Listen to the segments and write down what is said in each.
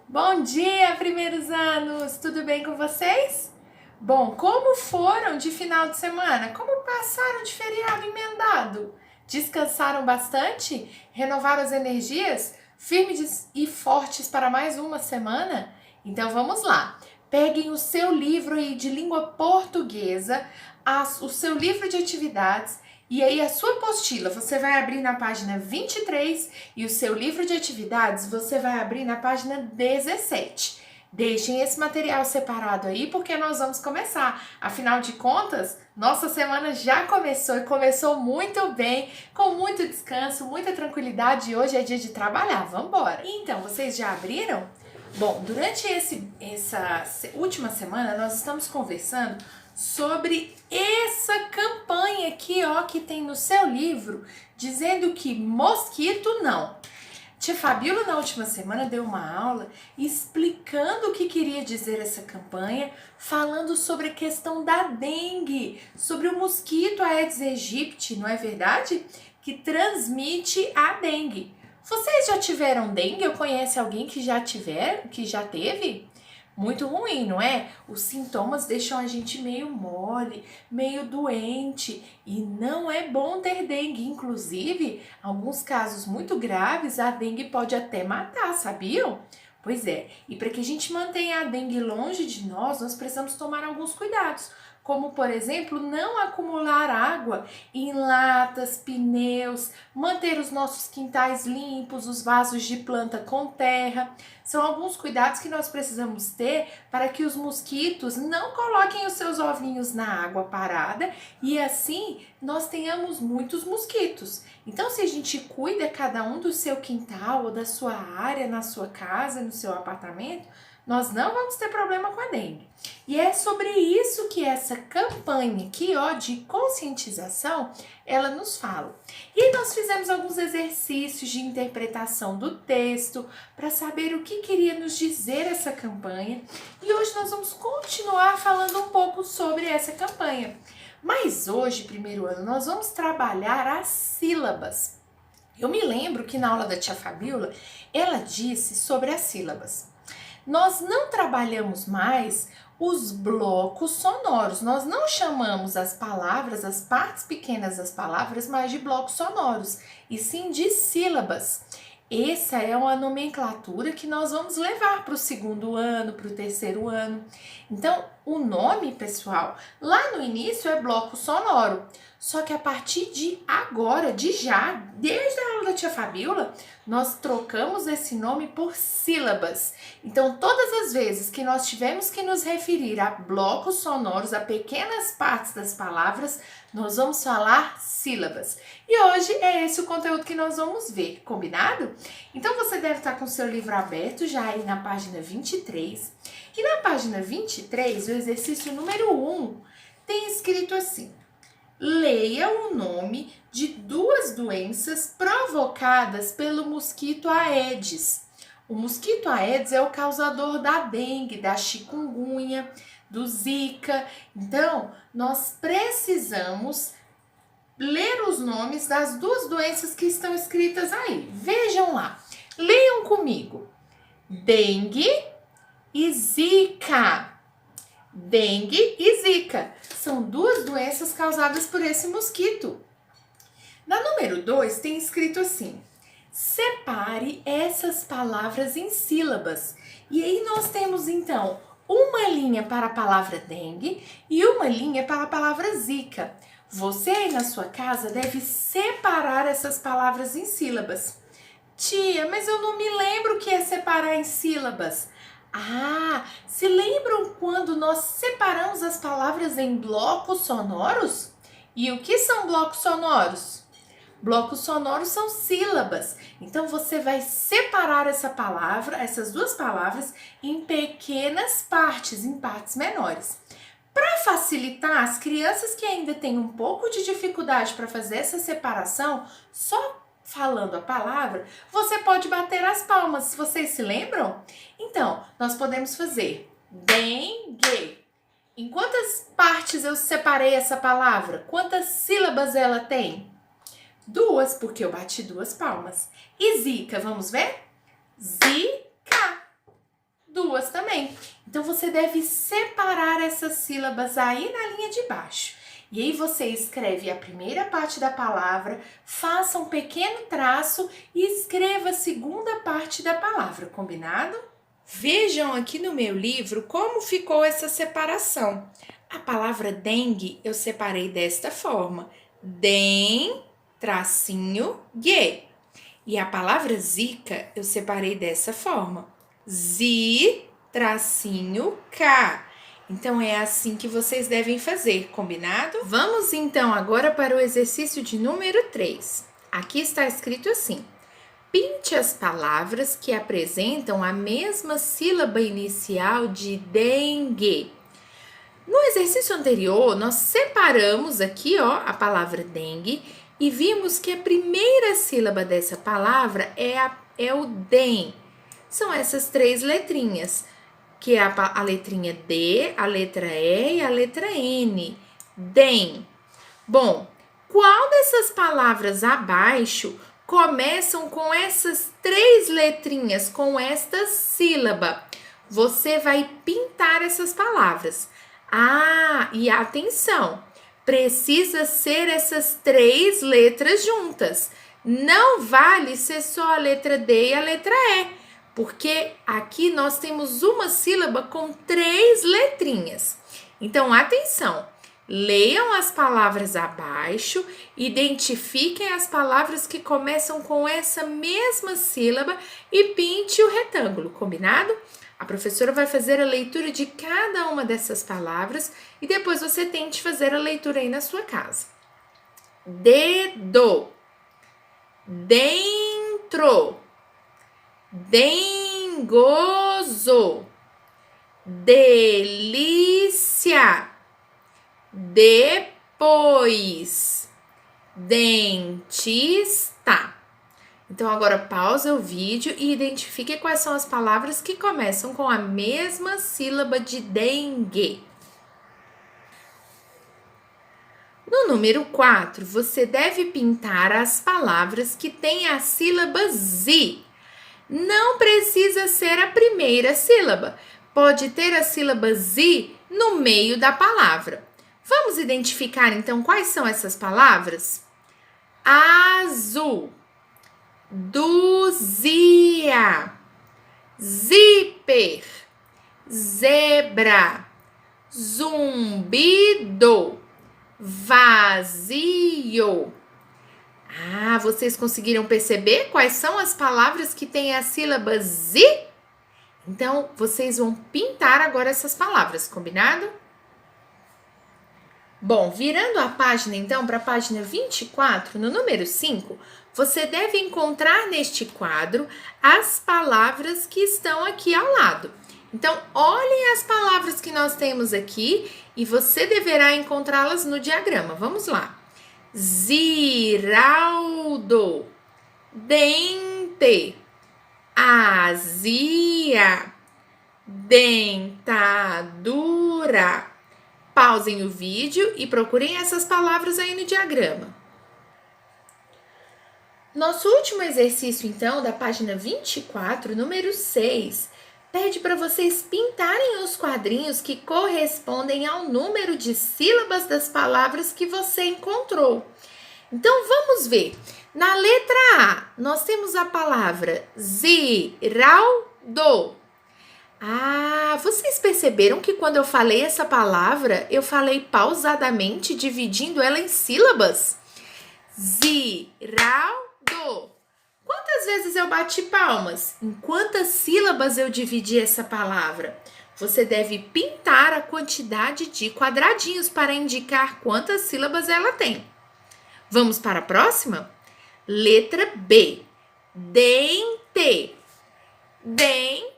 Bom dia, primeiros anos! Tudo bem com vocês? Bom, como foram de final de semana? Como passaram de feriado emendado? Descansaram bastante? Renovaram as energias? Firmes e fortes para mais uma semana? Então vamos lá! Peguem o seu livro aí de língua portuguesa, o seu livro de atividades e aí a sua apostila você vai abrir na página 23 e o seu livro de atividades você vai abrir na página 17. Deixem esse material separado aí porque nós vamos começar. Afinal de contas, nossa semana já começou e começou muito bem, com muito descanso, muita tranquilidade e hoje é dia de trabalhar. Vamos embora! Então, vocês já abriram? Bom, durante essa última semana nós estamos conversando sobre essa campanha aqui, ó, que tem no seu livro, dizendo que mosquito não. Tia Fabíola, na última semana, deu uma aula explicando o que queria dizer essa campanha, falando sobre a questão da dengue, sobre o mosquito Aedes aegypti, não é verdade? Que transmite a dengue. Vocês já tiveram dengue ou conhece alguém que já teve? Muito ruim, não é? Os sintomas deixam a gente meio mole, meio doente e não é bom ter dengue. Inclusive, alguns casos muito graves, a dengue pode até matar, sabiam? Pois é, e para que a gente mantenha a dengue longe de nós precisamos tomar alguns cuidados, como por exemplo, não acumular água em latas, pneus, manter os nossos quintais limpos, os vasos de planta com terra. São alguns cuidados que nós precisamos ter para que os mosquitos não coloquem os seus ovinhos na água parada e assim nós tenhamos muitos mosquitos. Então, se a gente cuida cada um do seu quintal ou da sua área, na sua casa, no seu apartamento, nós não vamos ter problema com a dengue. E é sobre isso que essa campanha aqui, ó, de conscientização, ela nos fala. E aí nós fizemos alguns exercícios de interpretação do texto para saber o que queria nos dizer essa campanha. E hoje nós vamos continuar falando um pouco sobre essa campanha. Mas hoje, primeiro ano, nós vamos trabalhar as sílabas. Eu me lembro que na aula da tia Fabíola, ela disse sobre as sílabas. Nós não trabalhamos mais os blocos sonoros. Nós não chamamos as palavras, as partes pequenas das palavras, mais de blocos sonoros, e sim de sílabas. Essa é uma nomenclatura que nós vamos levar para o segundo ano, para o terceiro ano. Então, o nome, pessoal, lá no início é bloco sonoro. Só que a partir de agora, desde a aula da tia Fabíola, nós trocamos esse nome por sílabas. Então, todas as vezes que nós tivermos que nos referir a blocos sonoros, a pequenas partes das palavras, nós vamos falar sílabas. E hoje é esse o conteúdo que nós vamos ver, combinado? Então, você deve estar com o seu livro aberto já aí na página 23. E na página 23, o exercício número 1 tem escrito assim: leia o nome de duas doenças provocadas pelo mosquito Aedes. O mosquito Aedes é o causador da dengue, da chikungunya, do zika. Então, nós precisamos ler os nomes das duas doenças que estão escritas aí. Vejam lá, leiam comigo. Dengue e zika. Dengue e zika são duas doenças causadas por esse mosquito. Na número 2 tem escrito assim: separe essas palavras em sílabas. E aí nós temos então uma linha para a palavra dengue e uma linha para a palavra zika. Você aí na sua casa deve separar essas palavras em sílabas. Tia, mas eu não me lembro o que é separar em sílabas. Ah, se lembram quando nós separamos as palavras em blocos sonoros? E o que são blocos sonoros? Blocos sonoros são sílabas. Então você vai separar essa palavra, essas duas palavras, em pequenas partes, em partes menores. Para facilitar, as crianças que ainda têm um pouco de dificuldade para fazer essa separação, só falando a palavra, você pode bater as palmas. Vocês se lembram? Então, nós podemos fazer dengue. Em quantas partes eu separei essa palavra? Quantas sílabas ela tem? 2, porque eu bati 2 palmas. E zika, vamos ver? Zika. Então, você deve separar essas sílabas aí na linha de baixo. E aí você escreve a primeira parte da palavra, faça um pequeno traço e escreva a segunda parte da palavra, combinado? Vejam aqui no meu livro como ficou essa separação. A palavra dengue eu separei desta forma: den, tracinho, gue. E a palavra zika eu separei dessa forma: zi, tracinho, k. Então, é assim que vocês devem fazer, combinado? Vamos então agora para o exercício de número 3. Aqui está escrito assim: pinte as palavras que apresentam a mesma sílaba inicial de dengue. No exercício anterior, nós separamos aqui, ó, a palavra dengue e vimos que a primeira sílaba dessa palavra é o den. São essas 3 letrinhas, que é a letrinha D, a letra E e a letra N. Den. Bom, qual dessas palavras abaixo começam com essas 3 letrinhas, com esta sílaba? Você vai pintar essas palavras. Ah, e atenção! Precisa ser essas 3 letras juntas. Não vale ser só a letra D e a letra E, porque aqui nós temos uma sílaba com 3 letrinhas. Então, atenção! Leiam as palavras abaixo, identifiquem as palavras que começam com essa mesma sílaba e pinte o retângulo, combinado? A professora vai fazer a leitura de cada uma dessas palavras e depois você tente fazer a leitura aí na sua casa. Dedo, dentro, dengoso, delícia, depois, dentista. Então, agora pausa o vídeo e identifique quais são as palavras que começam com a mesma sílaba de dengue. No número 4, você deve pintar as palavras que têm a sílaba zi. Não precisa ser a primeira sílaba, pode ter a sílaba zi no meio da palavra. Vamos identificar então quais são essas palavras? Azul, dúzia, zíper, zebra, zumbido, vazio. Ah, vocês conseguiram perceber quais são as palavras que têm a sílaba zi? Então, vocês vão pintar agora essas palavras, combinado? Bom, virando a página então para a página 24, no número 5, você deve encontrar neste quadro as palavras que estão aqui ao lado. Então, olhem as palavras que nós temos aqui e você deverá encontrá-las no diagrama. Vamos lá. Ziraldo, dente, azia, dentadura. Pausem o vídeo e procurem essas palavras aí no diagrama. Nosso último exercício, então, da página 24, número 6, pede para vocês pintarem os quadrinhos que correspondem ao número de sílabas das palavras que você encontrou. Então, vamos ver. Na letra A, nós temos a palavra ziraldo. Ah, vocês perceberam que quando eu falei essa palavra, eu falei pausadamente, dividindo ela em sílabas? Ziraldo. Quantas vezes eu bati palmas? Em quantas sílabas eu dividi essa palavra? Você deve pintar a quantidade de quadradinhos para indicar quantas sílabas ela tem. Vamos para a próxima? Letra B. Dente. Dente.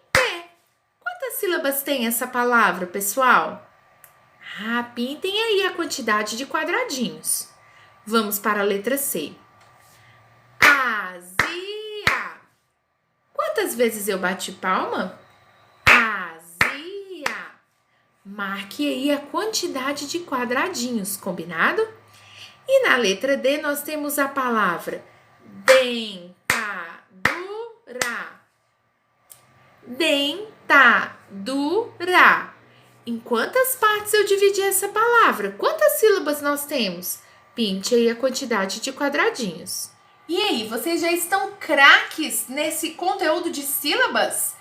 Quantas sílabas tem essa palavra, pessoal? Ah, pintem aí a quantidade de quadradinhos. Vamos para a letra C. Azia. Quantas vezes eu bati palma? Azia. Marque aí a quantidade de quadradinhos, combinado? E na letra D nós temos a palavra dentadura. Dentadura. Dura. Em quantas partes eu dividi essa palavra? Quantas sílabas nós temos? Pinte aí a quantidade de quadradinhos. E aí, vocês já estão craques nesse conteúdo de sílabas?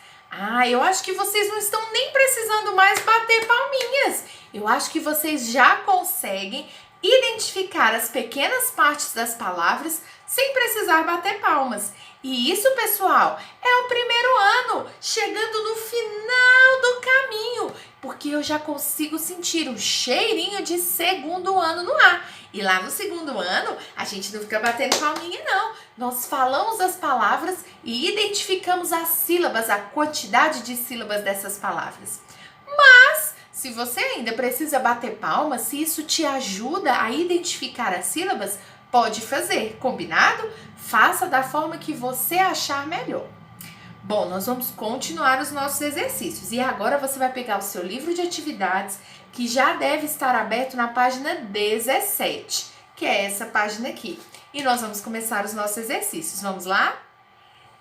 Eu acho que vocês não estão nem precisando mais bater palminhas. Eu acho que vocês já conseguem identificar as pequenas partes das palavras sem precisar bater palmas. E isso, pessoal, é o primeiro ano, chegando no final do caminho, porque eu já consigo sentir o cheirinho de segundo ano no ar. E lá no segundo ano, a gente não fica batendo palminha, não. Nós falamos as palavras e identificamos as sílabas, a quantidade de sílabas dessas palavras. Mas, se você ainda precisa bater palmas, se isso te ajuda a identificar as sílabas, pode fazer, combinado? Faça da forma que você achar melhor. Bom, nós vamos continuar os nossos exercícios. E agora você vai pegar o seu livro de atividades, que já deve estar aberto na página 17, que é essa página aqui. E nós vamos começar os nossos exercícios. Vamos lá?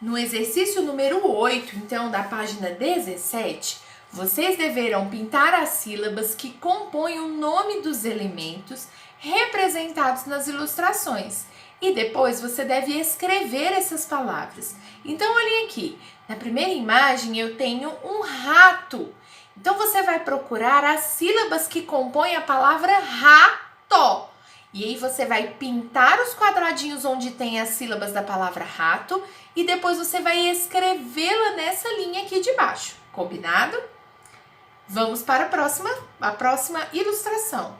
No exercício número 8, então, da página 17, vocês deverão pintar as sílabas que compõem o nome dos elementos representados nas ilustrações. E depois você deve escrever essas palavras. Então, olhem aqui. Na primeira imagem eu tenho um rato. Então, você vai procurar as sílabas que compõem a palavra rato. E aí você vai pintar os quadradinhos onde tem as sílabas da palavra rato e depois você vai escrevê-la nessa linha aqui de baixo. Combinado? Vamos para a próxima ilustração.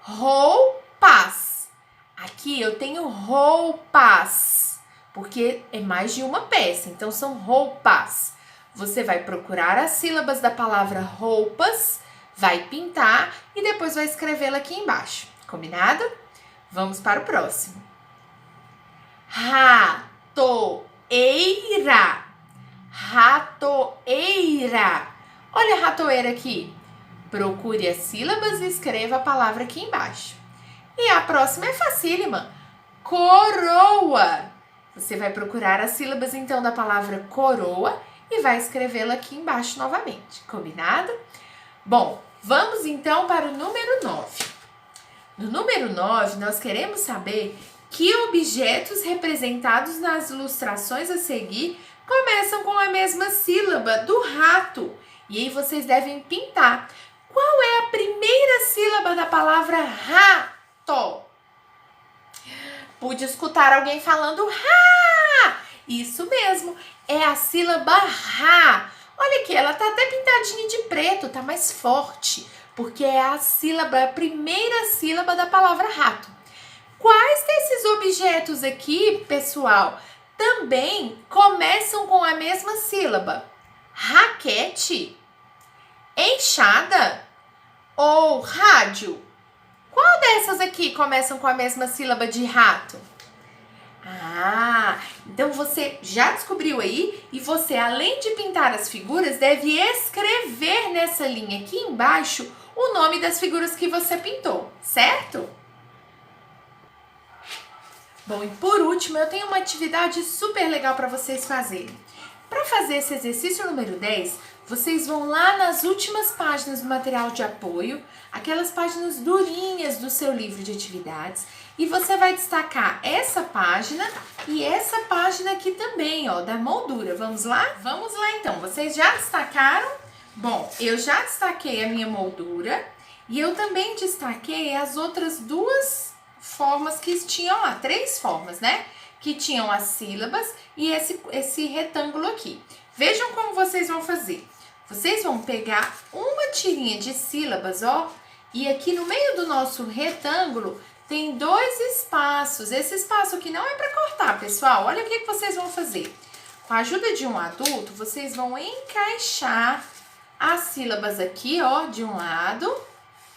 Roupas. Aqui eu tenho roupas, porque é mais de uma peça, então são roupas. Você vai procurar as sílabas da palavra roupas, vai pintar e depois vai escrevê-la aqui embaixo. Combinado? Vamos para o próximo. Ratoeira. Ratoeira. Olha a ratoeira aqui. Procure as sílabas e escreva a palavra aqui embaixo. E a próxima é facílima. Coroa. Você vai procurar as sílabas, então, da palavra coroa e vai escrevê-la aqui embaixo novamente. Combinado? Bom, vamos então para o número 9. No número 9, nós queremos saber que objetos representados nas ilustrações a seguir começam com a mesma sílaba do rato. E aí vocês devem pintar. Qual é a primeira sílaba da palavra rato? Pude escutar alguém falando ra. Isso mesmo, é a sílaba ra. Olha aqui, ela tá até pintadinha de preto, tá mais forte, porque é a primeira sílaba da palavra rato. Quais desses objetos aqui, pessoal, também começam com a mesma sílaba? Raquete, enxada ou rádio? Qual dessas aqui começam com a mesma sílaba de rato? Então você já descobriu aí e você, além de pintar as figuras, deve escrever nessa linha aqui embaixo o nome das figuras que você pintou, certo? Bom, e por último, eu tenho uma atividade super legal para vocês fazerem. Para fazer esse exercício número 10, vocês vão lá nas últimas páginas do material de apoio, aquelas páginas durinhas do seu livro de atividades, e você vai destacar essa página e essa página aqui também, ó, da moldura. Vamos lá? Vamos lá então. Vocês já destacaram? Bom, eu já destaquei a minha moldura e eu também destaquei as outras duas formas que tinham lá, 3 formas, né? Que tinham as sílabas e esse retângulo aqui. Vejam como vocês vão fazer. Vocês vão pegar uma tirinha de sílabas, ó, e aqui no meio do nosso retângulo tem 2 espaços. Esse espaço aqui não é para cortar, pessoal. Olha o que vocês vão fazer. Com a ajuda de um adulto, vocês vão encaixar as sílabas aqui, ó, de um lado,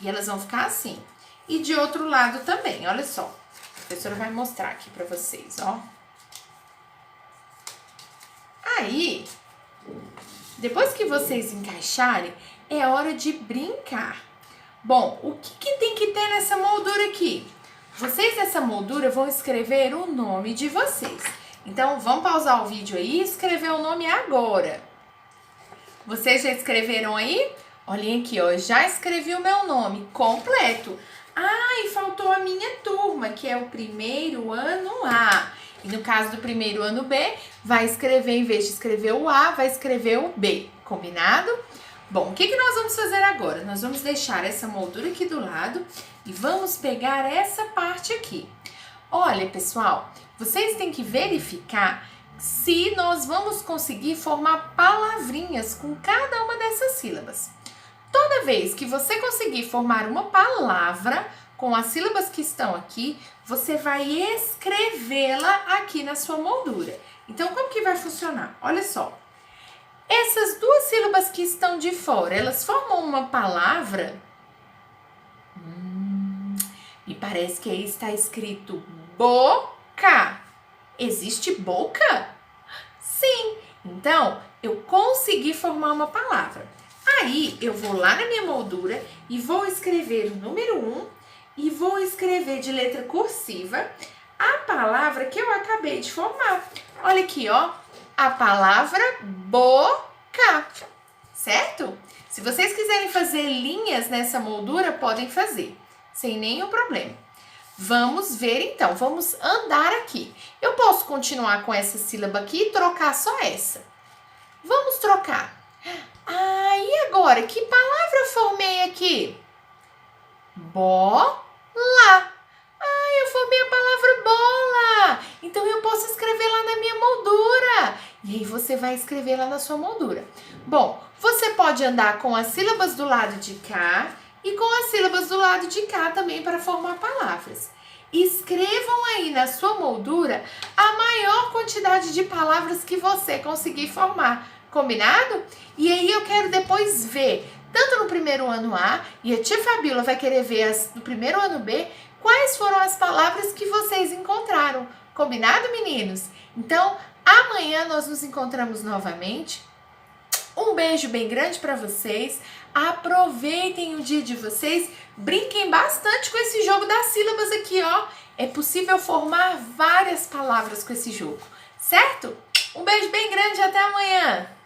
e elas vão ficar assim. E de outro lado também, olha só. A professora vai mostrar aqui para vocês, ó. Aí, depois que vocês encaixarem, é hora de brincar. Bom, o que tem que ter nessa moldura aqui? Vocês nessa moldura vão escrever o nome de vocês. Então, vamos pausar o vídeo aí e escrever o nome agora. Vocês já escreveram aí? Olhem aqui, ó, já escrevi o meu nome completo. Ah, e faltou a minha turma, que é o primeiro ano A. E no caso do primeiro ano B, vai escrever, em vez de escrever o A, vai escrever o B. Combinado? Bom, o que nós vamos fazer agora? Nós vamos deixar essa moldura aqui do lado e vamos pegar essa parte aqui. Olha, pessoal, vocês têm que verificar se nós vamos conseguir formar palavrinhas com cada uma dessas sílabas. Toda vez que você conseguir formar uma palavra com as sílabas que estão aqui, você vai escrevê-la aqui na sua moldura. Então, como que vai funcionar? Olha só. Essas duas sílabas que estão de fora, elas formam uma palavra? Me parece que aí está escrito boca. Existe boca? Sim. Então, eu consegui formar uma palavra. Aí, eu vou lá na minha moldura e vou escrever o número 1 e vou escrever de letra cursiva a palavra que eu acabei de formar. Olha aqui, ó, a palavra boca, certo? Se vocês quiserem fazer linhas nessa moldura, podem fazer, sem nenhum problema. Vamos ver então, vamos andar aqui. Eu posso continuar com essa sílaba aqui e trocar só essa. Vamos trocar. Ah, e agora? Que palavra eu formei aqui? Bola. Ah, eu formei a palavra bola. Então eu posso escrever lá na minha moldura. E aí você vai escrever lá na sua moldura. Bom, você pode andar com as sílabas do lado de cá e com as sílabas do lado de cá também para formar palavras. Escrevam aí na sua moldura a maior quantidade de palavras que você conseguir formar. Combinado? E aí eu quero depois ver, tanto no primeiro ano A, e a tia Fabíola vai querer ver no primeiro ano B, quais foram as palavras que vocês encontraram. Combinado, meninos? Então, amanhã nós nos encontramos novamente. Um beijo bem grande para vocês. Aproveitem o dia de vocês. Brinquem bastante com esse jogo das sílabas aqui, ó. É possível formar várias palavras com esse jogo, certo? Um beijo bem grande e até amanhã.